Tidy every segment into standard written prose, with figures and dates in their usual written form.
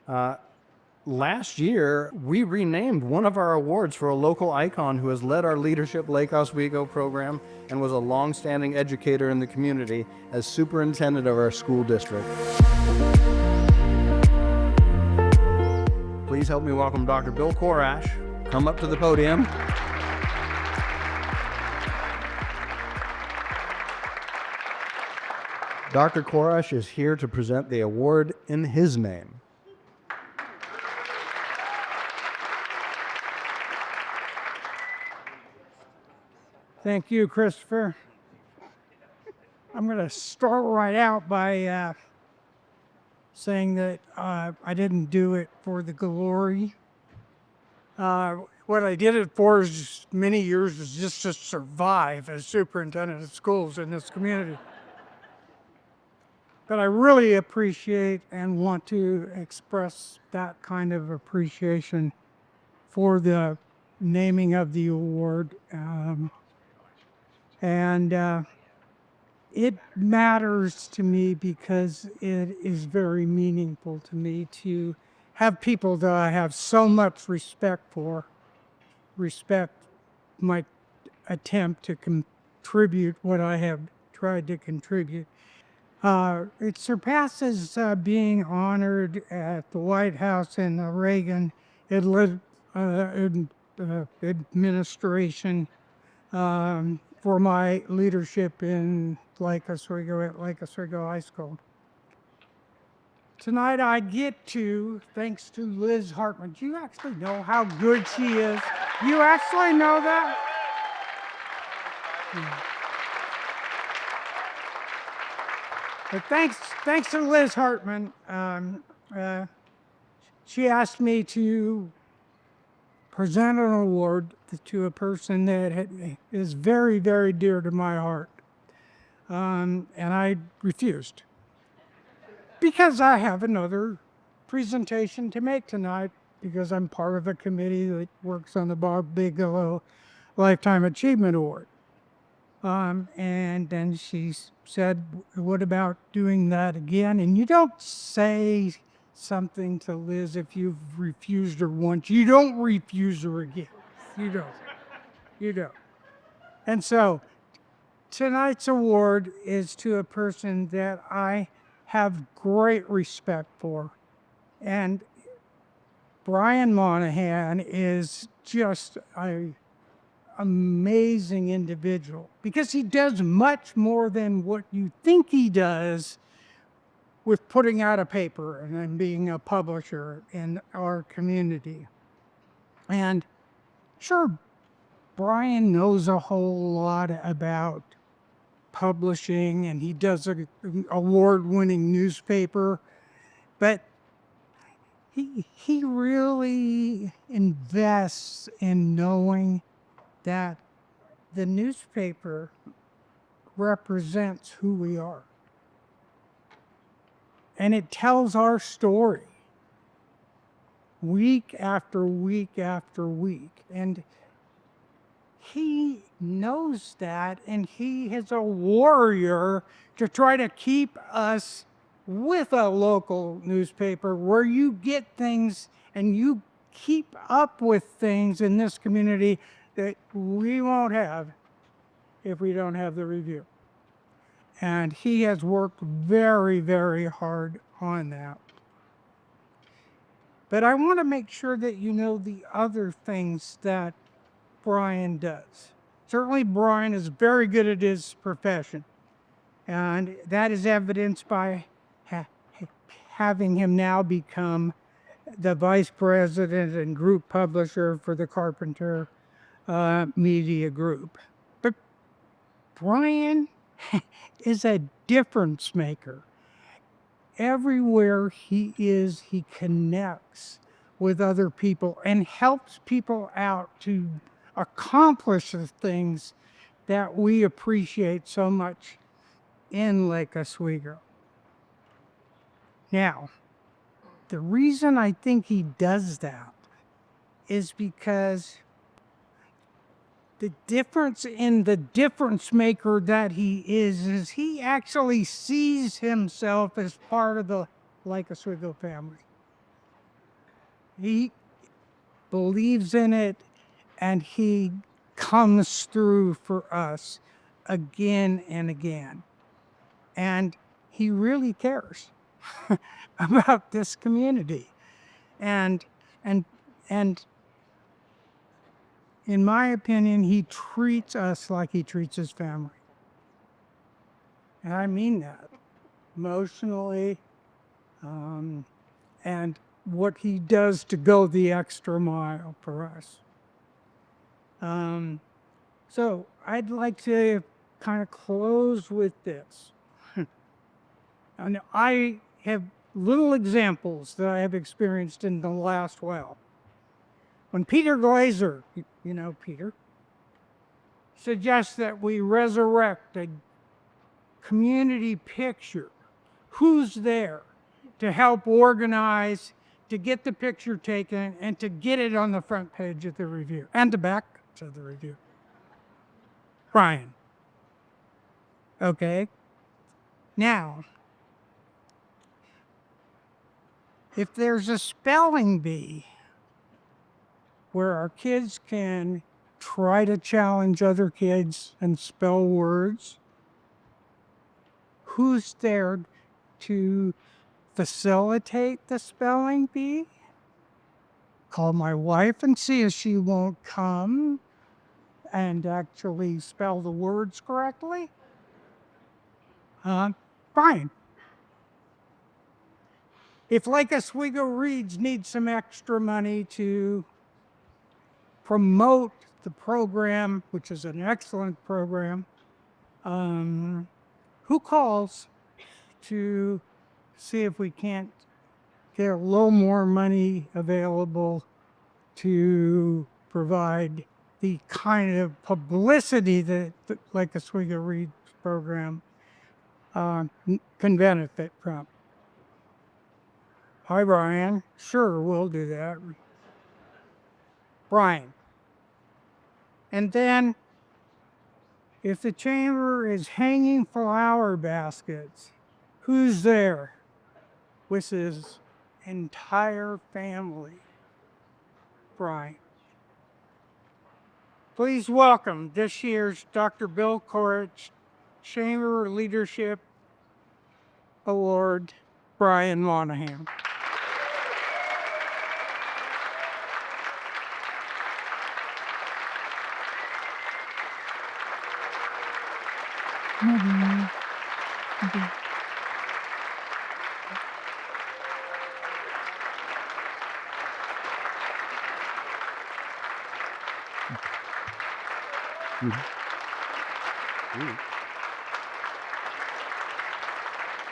Last year, we renamed one of our awards for a local icon who has led our Leadership Lake Oswego program and was a long-standing educator in the community as superintendent of our school district. Please help me welcome Dr. Bill Korach. Come up to the podium. Dr. Korach is here to present the award in his name. Thank you, Christopher. I'm going to start right out by saying that I didn't do it for the glory. What I did it for is many years was just to survive as superintendent of schools in this community. But I really appreciate and want to express that kind of appreciation for the naming of the award. It matters to me because it is very meaningful to me to have people that I have so much respect for, respect my attempt to contribute what I have tried to contribute. It surpasses being honored at the White House and the Reagan administration for my leadership in Lake Oswego at Lake Oswego High School. Tonight I get to, thanks to Liz Hartman. Do you actually know how good she is? You actually know that? But thanks to Liz Hartman, she asked me to present an award to a person that is very, very dear to my heart. And I refused. Because I have another presentation to make tonight, because I'm part of a committee that works on the Bob Bigelow Lifetime Achievement Award. And then she said, what about doing that again? And you don't say something to Liz if you've refused her once. You don't refuse her again. You don't. You don't. And so tonight's award is to a person that I have great respect for. And Brian Monihan is just an amazing individual because he does much more than what you think he does with putting out a paper and then being a publisher in our community. And sure, Brian knows a whole lot about publishing and he does an award-winning newspaper, but he really invests in knowing that the newspaper represents who we are. And it tells our story week after week after week. And he knows that, and he is a warrior to try to keep us with a local newspaper where you get things and you keep up with things in this community that we won't have if we don't have the Review. And he has worked very, very hard on that. But I want to make sure that you know the other things that Brian does. Certainly Brian is very good at his profession. And that is evidenced by having him now become the vice president and group publisher for the Carpenter Media Group. But Brian is a difference maker. Everywhere he is, he connects with other people and helps people out to accomplish the things that we appreciate so much in Lake Oswego. Now, the reason I think he does that is because the difference in the difference maker that he is he actually sees himself as part of the Lake Oswego family. He believes in it, and he comes through for us again and again. And he really cares about this community. And and and in my opinion, he treats us like he treats his family. And I mean that emotionally, and what he does to go the extra mile for us. So I'd like to kind of close with this. And I have little examples that I have experienced in the last while. When Peter Glazer, you know Peter, suggests that we resurrect a community picture, who's there to help organize, to get the picture taken, and to get it on the front page of the review, and the back of the review? Brian. Okay. Now, if there's a spelling bee where our kids can try to challenge other kids and spell words, who's there to facilitate the spelling bee? Call my wife and see if she won't come and actually spell the words correctly. Fine. If Lake Oswego Reads needs some extra money to promote the program, which is an excellent program, who calls to see if we can't get a little more money available to provide the kind of publicity that the Lake Oswego Reads program can benefit from? Hi, Brian. Sure, we'll do that. Brian. And then, if the chamber is hanging flower baskets, who's there with his entire family? Brian. Please welcome this year's Dr. Bill Korach Chamber Leadership Award, Brian Monihan.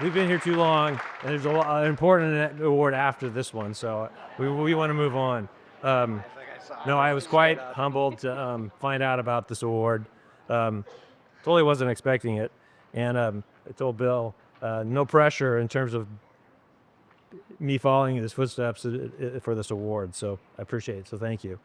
We've been here too long, and there's an important award after this one, so we want to move on. No, I was quite humbled to find out about this award. Totally wasn't expecting it, and I told Bill, no pressure in terms of me following in his footsteps for this award, so I appreciate it, so thank you.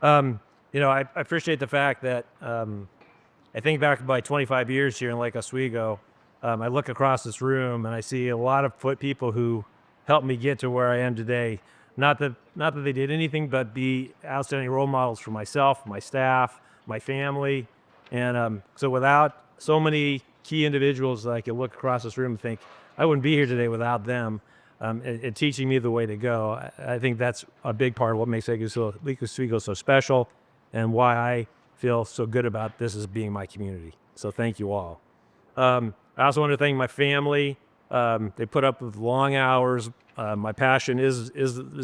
I appreciate the fact that I think back to my 25 years here in Lake Oswego. I look across this room and I see a lot of people who helped me get to where I am today. Not that they did anything but be outstanding role models for myself, my staff, my family. And so without so many key individuals that I could look across this room and think, I wouldn't be here today without them, and teaching me the way to go. I think that's a big part of what makes Lake Oswego so special and why I feel so good about this as being my community. So thank you all. I also want to thank my family. They put up with long hours. My passion is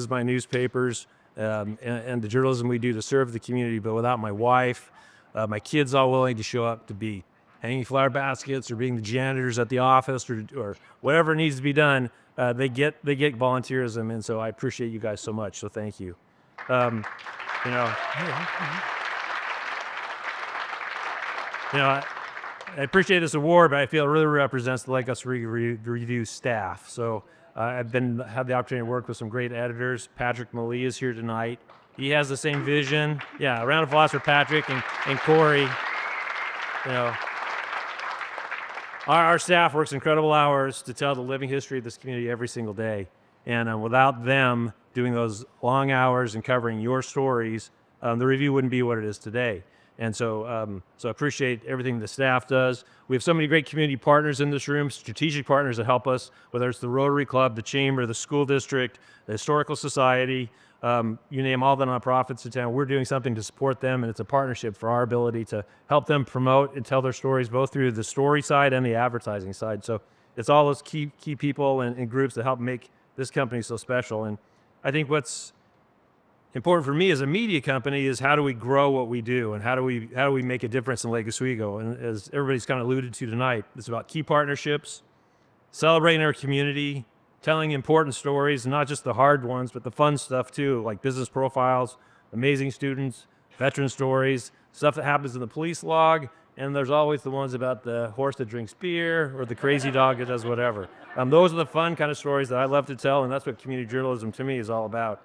my newspapers and the journalism we do to serve the community. But without my wife, my kids all willing to show up to be hanging flower baskets or being the janitors at the office or whatever needs to be done, they get volunteerism, and so I appreciate you guys so much. So thank you. I appreciate this award, but I feel it really represents the Lake Oswego Review staff. So I've had the opportunity to work with some great editors. Patrick Malee is here tonight. He has the same vision. Yeah, a round of applause for Patrick and Corey. Our staff works incredible hours to tell the living history of this community every single day. And without them doing those long hours and covering your stories, the review wouldn't be what it is today. And so, so I appreciate everything the staff does. We have so many great community partners in this room, strategic partners that help us, whether it's the Rotary Club, the Chamber, the school district, the Historical Society, you name all the nonprofits in town. We're doing something to support them, and it's a partnership for our ability to help them promote and tell their stories, both through the story side and the advertising side. So it's all those key people and groups that help make this company so special. And I think what's important for me as a media company is how do we grow what we do, and how do we make a difference in Lake Oswego? And as everybody's kind of alluded to tonight, it's about key partnerships, celebrating our community, telling important stories, not just the hard ones, but the fun stuff too, like business profiles, amazing students, veteran stories, stuff that happens in the police log, and there's always the ones about the horse that drinks beer or the crazy dog that does whatever. Those are the fun kind of stories that I love to tell, and that's what community journalism to me is all about.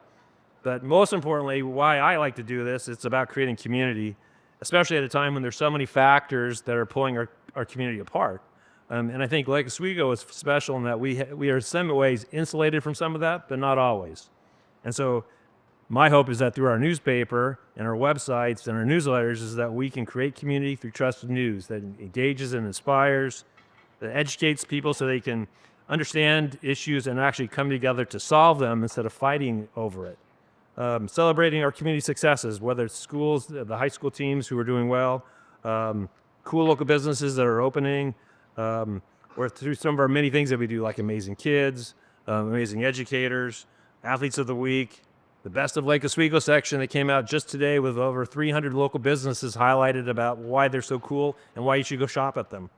But most importantly, why I like to do this, it's about creating community, especially at a time when there's so many factors that are pulling our community apart. And I think Lake Oswego is special in that we are in some ways insulated from some of that, but not always. And so my hope is that through our newspaper and our websites and our newsletters is that we can create community through trusted news that engages and inspires, that educates people so they can understand issues and actually come together to solve them instead of fighting over it. Celebrating our community successes, whether it's schools, the high school teams who are doing well, cool local businesses that are opening, or through some of our many things that we do, like Amazing Kids, Amazing Educators, Athletes of the Week, the Best of Lake Oswego section that came out just today with over 300 local businesses highlighted about why they're so cool and why you should go shop at them.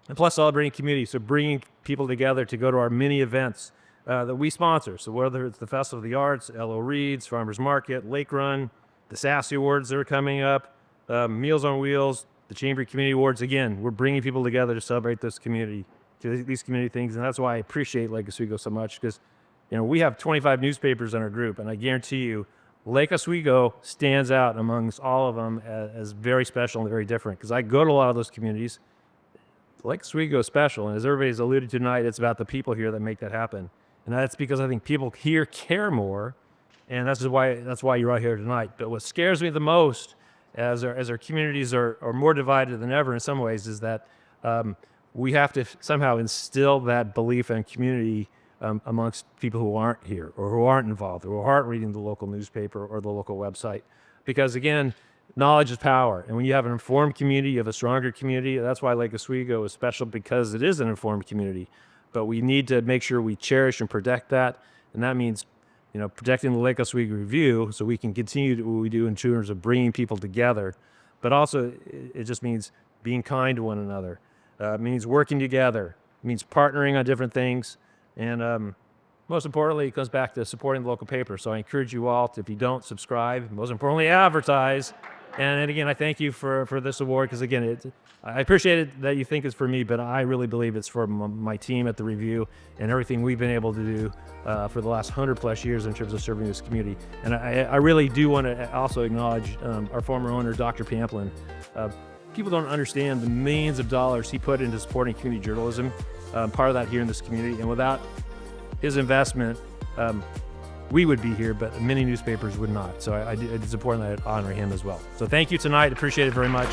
And plus celebrating community, so bringing people together to go to our many events that we sponsor. So whether it's the Festival of the Arts, L.O. Reed's, Farmers Market, Lake Run, the Sassy Awards that are coming up, Meals on Wheels, the Chamber Community Awards, again, we're bringing people together to celebrate this community, these community things. And that's why I appreciate Lake Oswego so much, because we have 25 newspapers in our group, and I guarantee you, Lake Oswego stands out amongst all of them as very special and very different, because I go to a lot of those communities. Lake Oswego is special, and as everybody's alluded to tonight, it's about the people here that make that happen. And that's because I think people here care more, and that's why you're out here tonight. But what scares me the most as our communities are more divided than ever in some ways is that we have to somehow instill that belief in community amongst people who aren't here or who aren't involved or who aren't reading the local newspaper or the local website. Because again, knowledge is power. And when you have an informed community, you have a stronger community. That's why Lake Oswego is special, because it is an informed community. But we need to make sure we cherish and protect that. And that means, protecting the Lake Oswego Review so we can continue to do what we do in terms of bringing people together. But also, it just means being kind to one another. It means working together. It means partnering on different things. And most importantly, it comes back to supporting the local paper. So I encourage you all to, if you don't subscribe, most importantly, advertise. And again, I thank you for this award, because again, I appreciate it that you think it's for me, but I really believe it's for my team at the Review and everything we've been able to do for the last 100+ years in terms of serving this community. And I really do want to also acknowledge our former owner, Dr. Pamplin. People don't understand the millions of dollars he put into supporting community journalism, part of that here in this community. And without his investment, we would be here, but many newspapers would not. So it's important that I honor him as well. So thank you tonight. Appreciate it very much.